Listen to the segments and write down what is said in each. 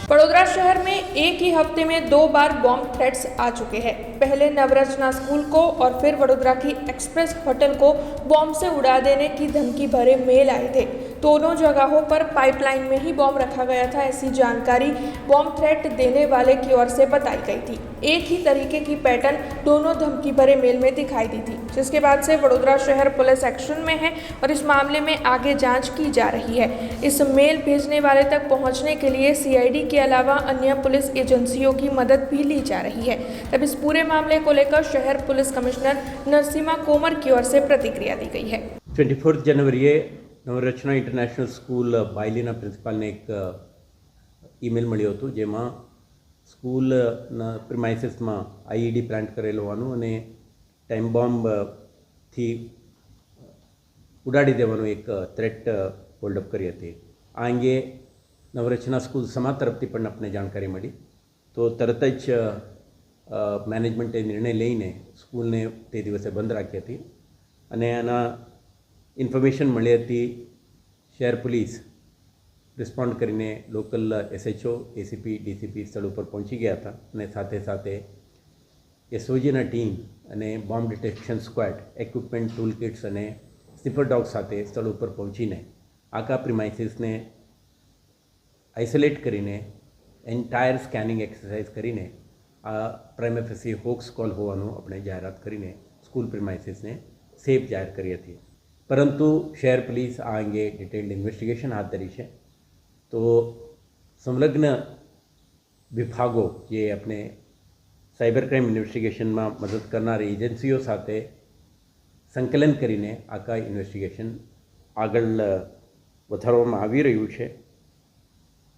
वडोदरा शहर में एक ही हफ्ते में 2 बार बॉम्ब थ्रेट्स आ चुके हैं। पहले नवरचना स्कूल को और फिर वडोदरा की एक्सप्रेस होटल को बॉम्ब से उड़ा देने की धमकी भरे मेल आए थे। दोनों जगहों पर पाइपलाइन में ही बॉम्ब रखा गया था, ऐसी जानकारी बॉम्ब थ्रेट देने वाले की ओर से बताई गई थी। एक ही तरीके की पैटर्न दोनों धमकी भरे मेल में दिखाई दी थी, जिसके बाद से वडोदरा शहर पुलिस एक्शन में है और इस मामले में आगे जांच की जा रही है। इस मेल भेजने वाले तक पहुंचने के लिए सीआईडी के अलावा अन्य पुलिस एजेंसियों की मदद भी ली जा रही है। तब इस पूरे मामले को लेकर शहर पुलिस कमिश्नर नरसिम्हा कोमर की ओर से प्रतिक्रिया दी गई है। 24 जनवरीએ નવરચના ઇન્ટરનેશનલ સ્કૂલ બાયલીના પ્રિન્સિપાલને એક ઈમેલ મળ્યો હતો, જેમાં સ્કૂલના પ્રિમાઇસીસમાં આઈઈડી પ્લાન્ટ કરેલો હોવાનું અને ટાઈમ બોમ્બથી ઉડાડી દેવાનો એક થ્રેટ હોલ્ડઅપ કરી હતી. આ અંગે નવરચના સ્કૂલ સમાજ તરફથી પણ આપણે જાણકારી મળી, તો તરત જ મેનેજમેન્ટે નિર્ણય લઈને સ્કૂલને તે દિવસે બંધ રાખી હતી અને આના ઇન્ફોર્મેશન મળી હતી. શહેર પોલીસ રિસ્પોન્ડ કરીને લોકલ એસએચઓ, એસીપી, ડીસીપી સ્થળ ઉપર પહોંચી ગયા હતા અને સાથે સાથે એસઓજીના ટીમ અને bomb detection squad, equipment, tool kits અને સ્નીફર ડોગ સાથે સ્થળ ઉપર પહોંચીને આખા પ્રિમાઇસીસને આઇસોલેટ કરીને એન્ટાયર સ્કેનિંગ એક્સરસાઇઝ કરીને આ પ્રાઇમા ફેસી હોક્સ કોલ હોવાનું આપણે જાહેરાત કરીને સ્કૂલ પ્રિમાઇસીસને સેફ જાહેર કરી હતી. પરંતુ શહેર પોલીસ આ અંગે ડિટેલ્ડ ઇન્વેસ્ટિગેશન હાથ ધરી છે. તો સંલગ્ન વિભાગો જે આપણે સાયબર ક્રાઇમ ઇન્વેસ્ટિગેશનમાં મદદ કરનારી એજન્સીઓ સાથે સંકલન કરીને આખા ઇન્વેસ્ટિગેશન આગળ વધારવામાં આવી રહ્યું છે.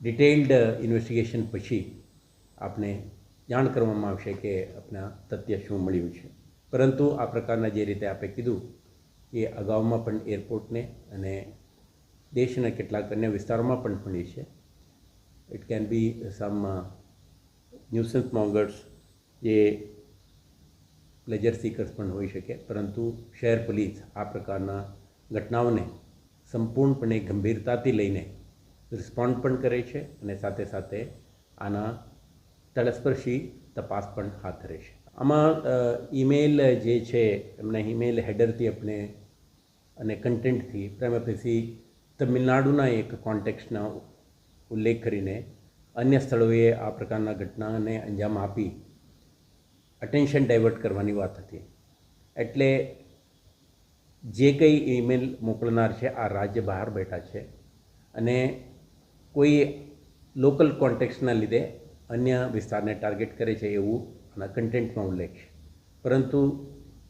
ડિટેલ્ડ ઇન્વેસ્ટિગેશન પછી આપણે જાણ કરવામાં આવશે કે આપણા તથ્ય શું મળ્યું છે. પરંતુ આ પ્રકારના જે રીતે આપણે કીધું એ અગાઉમાં પણ એરપોર્ટને અને દેશના કેટલાક અન્ય વિસ્તારોમાં પણ મળી છે. It can be some nuisance mongers, જે પ્લેજર सीकर्स પણ હોઈ શકે, પરંતુ શહેર પોલીસ આ પ્રકારના ઘટનાઓને સંપૂર્ણપણે ગંભીરતાથી લઈને રિસ્પોન્ડ પણ કરે છે અને સાથે સાથે આના તલસ્પર્શી તપાસ પણ હાથ ધરે છે. આમાં ઈમેલ જે છે એમના ઈમેલ હેડરથી આપણે અને કન્ટેન્ટથી પ્રાઇમા ફેસી તમિલનાડુના એક કોન્ટેક્સ્ટના ઉલ્લેખ કરીને અન્ય સ્થળોએ આ પ્રકારના ઘટનાને અંજામ આપી અટેન્શન ડાયવર્ટ કરવાની વાત હતી. એટલે જે કંઈ ઈમેલ મોકલનાર છે આ રાજ્ય બહાર બેઠા છે અને કોઈ લોકલ કોન્ટેક્સ્ટના લીધે અન્ય વિસ્તારને ટાર્ગેટ કરે છે એવું આના કન્ટેન્ટમાં ઉલ્લેખ છે. પરંતુ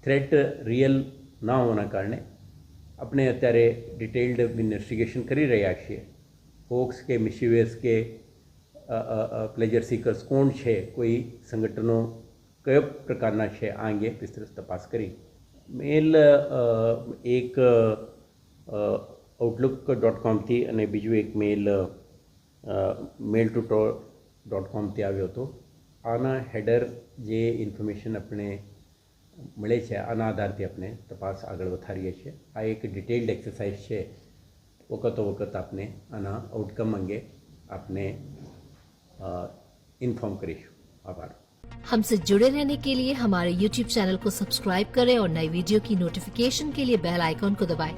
થ્રેટ રિયલ ના હોવાના કારણે આપણે અત્યારે ડિટેલ્ડ ઇન્વેસ્ટિગેશન કરી રહ્યા છીએ. હોક્સ કે મિશિવિયસ કે પ્લેજર सीकर्स કોણ છે, કોઈ સંગઠનો કયો પ્રકારના છે, આ અંગે વિસ્તૃત તપાસ કરી મેલ એક outlook.com થી અને બીજું એક મેલ mail2.com થી આવ્યો હતો. આના હેડર જે ઇન્ફોર્મેશન આપણે મળે છે આના આધારથી આપણે તપાસ આગળ વધારીએ છીએ. આ એક ડિટેલ્ડ એક્સરસાઇઝ છે. વખતો વખત આપણે આના આઉટકમ અંગે આપને ઇન્ફોર્મ કરીશું. આભાર. हमसे जुड़े रहने के लिए हमारे YouTube चैनल को सब्सक्राइब करें और नई वीडियो की नोटिफिकेशन के लिए बेल आइकॉन को दबाएं।